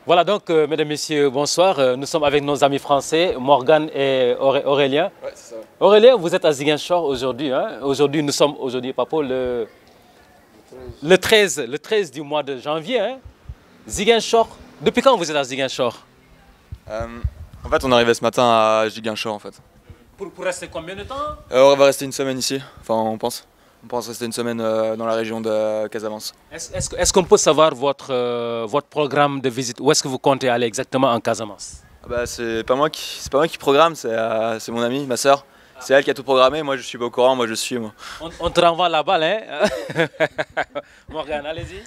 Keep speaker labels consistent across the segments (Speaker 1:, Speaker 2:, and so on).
Speaker 1: Voilà donc, mesdames, messieurs, bonsoir. Nous sommes avec nos amis français, Morgan et Aurélien.
Speaker 2: Ouais, c'est ça.
Speaker 1: Aurélien, vous êtes à Ziguinchor aujourd'hui. Hein? Aujourd'hui, nous sommes Papo, le 13 du mois de janvier. Hein? Ziguinchor. Depuis quand vous êtes à Ziguinchor?
Speaker 2: En fait, on est arrivé ce matin à Ziguinchor en fait.
Speaker 1: Pour rester combien de temps?
Speaker 2: On va rester une semaine ici, enfin on pense. On pense rester une semaine dans la région de Casamance.
Speaker 1: Est-ce qu'on peut savoir votre programme de visite? Où est-ce que vous comptez aller exactement en Casamance?
Speaker 2: C'est pas moi qui programme, c'est mon amie, ma soeur. C'est elle qui a tout programmé, moi je suis pas au courant, moi je suis. Moi.
Speaker 1: On te renvoie la balle, hein? Morgane, allez-y.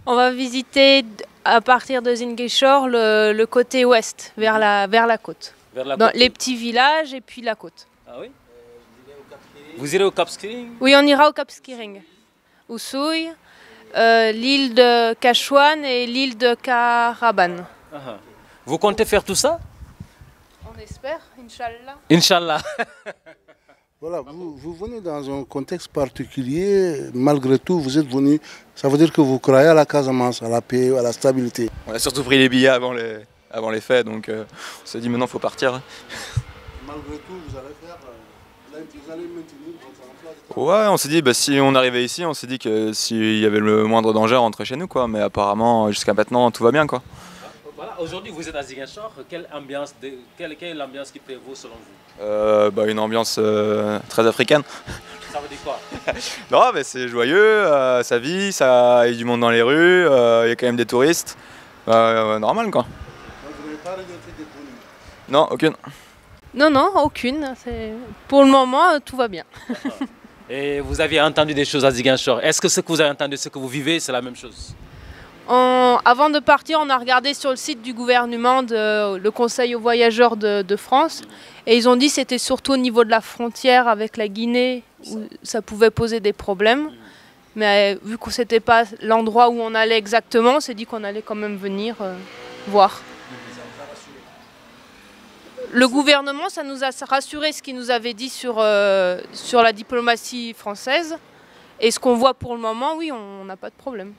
Speaker 3: On va visiter à partir de Ziguinchor le côté ouest, vers la côte. Dans les petits villages et puis la côte.
Speaker 1: Ah oui? Vous irez au Cap Skirring?
Speaker 3: Oui, on ira au Cap Skirring. Oussouye, l'île de Cachouane et l'île de Caraban.
Speaker 1: Vous comptez faire tout ça?
Speaker 3: On espère, Inch'Allah.
Speaker 1: Inch'Allah.
Speaker 4: Voilà, vous venez dans un contexte particulier, malgré tout, vous êtes venu, ça veut dire que vous croyez à la Casamance, à la paix, à la stabilité.
Speaker 2: On a surtout pris les billets avant les fêtes, donc on s'est dit maintenant il faut partir.
Speaker 4: Malgré tout, vous allez maintenir votre emploi?
Speaker 2: Ouais, on s'est dit, si on arrivait ici, on s'est dit que s'il y avait le moindre danger, on rentrait chez nous, quoi. Mais apparemment, jusqu'à maintenant, tout va bien, quoi.
Speaker 1: Voilà, aujourd'hui vous êtes à Ziguinchor, quelle est l'ambiance qui prévaut selon vous?
Speaker 2: Une ambiance très africaine.
Speaker 1: Ça veut dire quoi?
Speaker 2: Non, mais c'est joyeux, ça vit, il y a du monde dans les rues, il y a quand même des touristes. Normal, quoi.
Speaker 4: Vous n'avez pas regretté des bonus?
Speaker 2: Non, aucune.
Speaker 3: Non, aucune. Pour le moment, tout va bien.
Speaker 1: Et vous aviez entendu des choses à Ziguinchor. Est-ce que ce que vous avez entendu, ce que vous vivez, c'est la même chose?
Speaker 3: Avant de partir, on a regardé sur le site du gouvernement, le Conseil aux voyageurs de France, et ils ont dit que c'était surtout au niveau de la frontière avec la Guinée où ça pouvait poser des problèmes. Mais vu que ce n'était pas l'endroit où on allait exactement, on s'est dit qu'on allait quand même venir voir. Le gouvernement, ça nous a rassuré ce qu'il nous avait dit sur la diplomatie française. Et ce qu'on voit pour le moment, oui, on n'a pas de problème.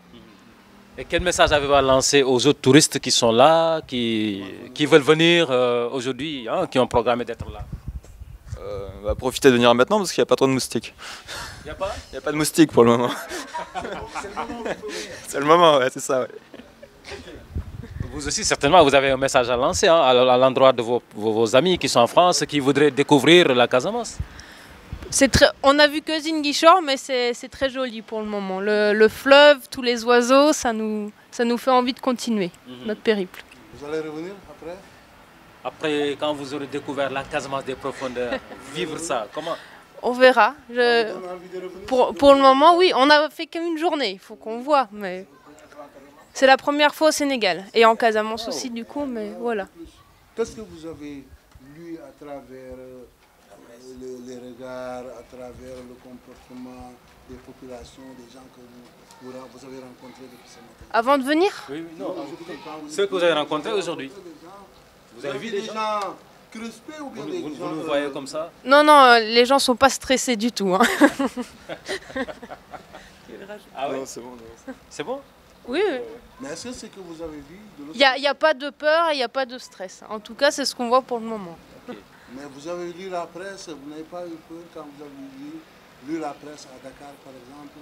Speaker 1: Et quel message avez-vous à lancer aux autres touristes qui sont là, qui veulent venir aujourd'hui, hein, qui ont programmé d'être là?
Speaker 2: Profitez de venir maintenant parce qu'il n'y a pas trop de moustiques.
Speaker 1: Il n'y a pas?
Speaker 2: Il n'y a pas de moustiques pour le moment. C'est le moment, ouais, c'est ça. Ouais.
Speaker 1: Vous aussi, certainement, vous avez un message à lancer hein, à l'endroit de vos amis qui sont en France, qui voudraient découvrir la Casamance.
Speaker 3: On a vu que Ziguinchor, mais c'est très joli pour le moment. Le fleuve, tous les oiseaux, ça nous fait envie de continuer notre périple.
Speaker 4: Vous allez revenir après?
Speaker 1: Après, quand vous aurez découvert la Casamance des profondeurs, vivre ça, comment?
Speaker 3: On verra. Pour le moment, oui, on n'a fait qu'une journée, il faut qu'on voit. Mais c'est la première fois au Sénégal, et en Casamance aussi du coup, mais voilà.
Speaker 4: Qu'est-ce que vous avez lu à travers les regards, à travers le comportement des populations, des gens que vous avez rencontrés depuis ce matin?
Speaker 3: Avant de venir?
Speaker 1: Oui, non. Ceux que vous avez rencontrés aujourd'hui. Vous avez vu des gens
Speaker 4: crispés ou bien
Speaker 1: vous nous voyez comme ça?
Speaker 3: Non, les gens ne sont pas stressés du tout. Hein.
Speaker 1: Ah oui?
Speaker 2: C'est bon.
Speaker 1: C'est bon?
Speaker 3: Oui.
Speaker 4: Mais est-ce que c'est que vous avez vu de l'autre?
Speaker 3: Il n'y a pas de peur et il n'y a pas de stress. En tout cas, c'est ce qu'on voit pour le moment.
Speaker 1: Okay.
Speaker 4: Mais vous avez lu la presse, vous n'avez pas eu peur quand vous avez lu la presse à Dakar, par exemple?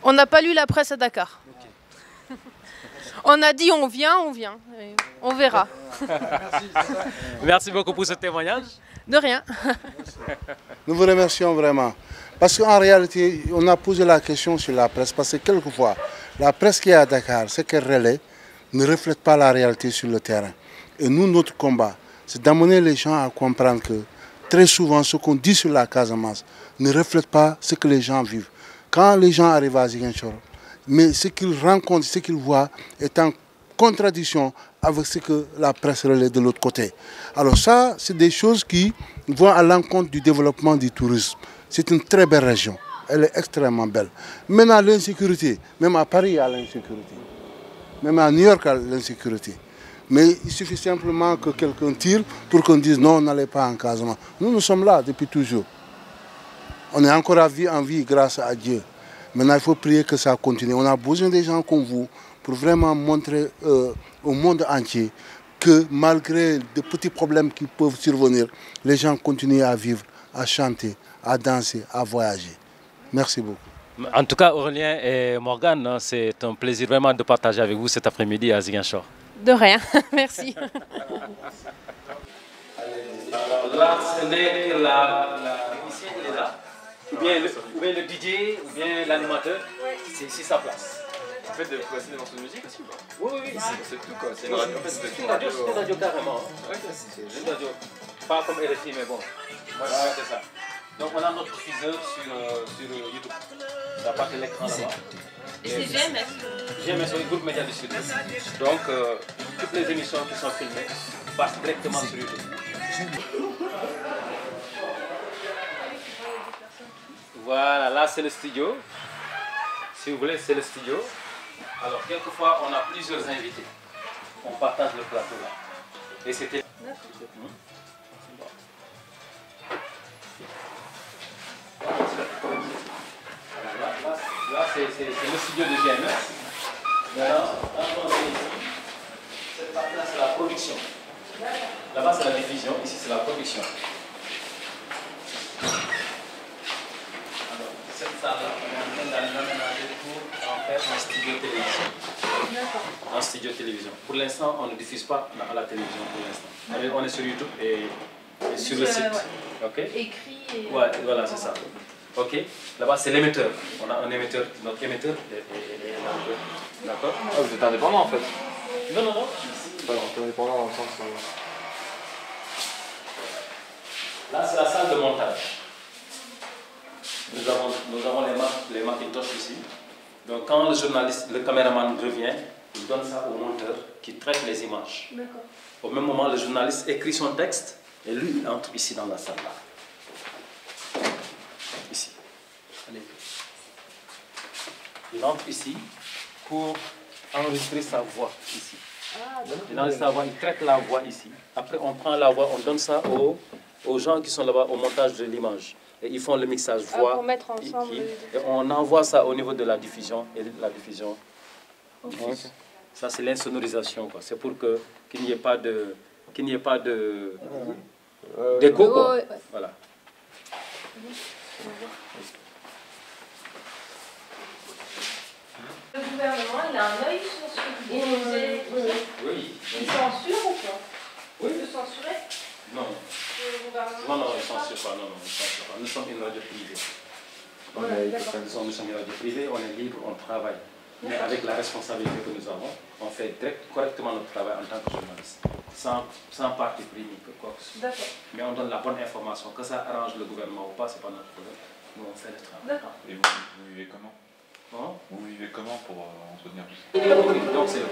Speaker 3: On n'a pas lu la presse à Dakar.
Speaker 1: Okay.
Speaker 3: On a dit on vient. Et on verra.
Speaker 1: Merci beaucoup pour ce témoignage.
Speaker 3: De rien.
Speaker 4: Nous vous remercions vraiment. Parce qu'en réalité, on a posé la question sur la presse, parce que quelquefois, la presse qui est à Dakar, ce qu'elle relaie, ne reflète pas la réalité sur le terrain. Et nous, notre combat, c'est d'amener les gens à comprendre que très souvent, ce qu'on dit sur la Casamance ne reflète pas ce que les gens vivent. Quand les gens arrivent à Ziguinchor, mais ce qu'ils rencontrent, ce qu'ils voient est en contradiction avec ce que la presse relaie de l'autre côté. Alors ça, c'est des choses qui vont à l'encontre du développement du tourisme. C'est une très belle région. Elle est extrêmement belle. Maintenant, l'insécurité, même à Paris, il y a l'insécurité. Même à New York, il y a l'insécurité. Mais il suffit simplement que quelqu'un tire pour qu'on dise non, n'allez pas en Casamance. Nous sommes là depuis toujours. On est encore en vie grâce à Dieu. Maintenant, il faut prier que ça continue. On a besoin des gens comme vous pour vraiment montrer au monde entier que malgré de petits problèmes qui peuvent survenir, les gens continuent à vivre, à chanter, à danser, à voyager. Merci beaucoup.
Speaker 1: En tout cas, Aurélien et Morgane, c'est un plaisir vraiment de partager avec vous cet après-midi à Ziguinchor.
Speaker 3: De rien, merci.
Speaker 1: Alors là, ce n'est que la technicienne, il est là. Ou bien le DJ, ou bien l'animateur, c'est ici sa place.
Speaker 2: En fait, vous passez des morceaux de musique aussi ou pas?
Speaker 1: Oui,
Speaker 2: c'est tout quoi. C'est une radio, en fait,
Speaker 1: c'est une radio carrément. C'est une radio. Pas comme RFI, mais bon. Voilà, c'est ça. Donc on a notre diffuseur sur YouTube. Ça part de l'écran là-bas.
Speaker 3: Et c'est GMS.
Speaker 1: GMS, le groupe Média du Sud. Donc toutes les émissions qui sont filmées passent directement sur YouTube. Voilà, là c'est le studio. Si vous voulez, c'est le studio. Alors quelquefois on a plusieurs invités. On partage le plateau là. Et c'était... Là, c'est le studio de GMS. Maintenant, cette partie-là, c'est la production. Là-bas, c'est la diffusion. Ici, c'est la production. Alors, cette salle-là, on est en train d'aller l'aménager pour en faire un studio télévision. Un studio télévision. Pour l'instant, on ne diffuse pas à la télévision pour l'instant. On est sur YouTube et sur le site.
Speaker 3: Ouais.
Speaker 1: Okay.
Speaker 3: Écrit et...
Speaker 1: Ouais, voilà, c'est ça. Ok, là-bas c'est l'émetteur. On a un émetteur, notre émetteur est là. D'accord.
Speaker 2: Ah, vous êtes indépendant en fait?
Speaker 1: Non.
Speaker 2: Enfin, on est indépendant dans le sens où...
Speaker 1: Là c'est la salle de montage. Nous avons les Macintosh ici. Donc quand le journaliste, le caméraman revient, il donne ça au monteur qui traite les images.
Speaker 3: D'accord.
Speaker 1: Au même moment, le journaliste écrit son texte et lui il entre ici dans la salle là. Ici. Allez. Il entre ici pour enregistrer sa voix ici. Il enregistre sa voix, il traite la voix ici. Après, on prend la voix, on donne ça aux gens qui sont là-bas au montage de l'image. Et ils font le mixage voix.
Speaker 3: Pour mettre ensemble.
Speaker 1: Et on envoie ça au niveau de la diffusion. Et la diffusion. Okay. Ça, c'est l'insonorisation. C'est pour qu'il n'y ait pas de... d'écho, quoi.
Speaker 3: Ouais.
Speaker 1: Voilà.
Speaker 3: Le gouvernement, il a un œil sur ce que vous diffusez.
Speaker 1: Oui.
Speaker 3: Il censure ou pas?
Speaker 1: Oui.
Speaker 3: Il peut censurer?
Speaker 1: Non.
Speaker 3: Le gouvernement?
Speaker 1: Non, il ne censure pas. Non, il censure pas. Nous sommes une radio privée. Nous sommes une radio privée, on est libre, on travaille. Mais avec la responsabilité que nous avons, on fait correctement notre travail en tant que journaliste. Sans parti pris ni quoi que ce soit. Mais on donne la bonne information. Que ça arrange le gouvernement ou pas, ce n'est pas notre problème. Nous, on fait le travail.
Speaker 3: D'accord.
Speaker 5: Et vous vivez comment?
Speaker 1: Hein?
Speaker 5: Vous vivez comment pour entretenir tout ça?
Speaker 1: Donc c'est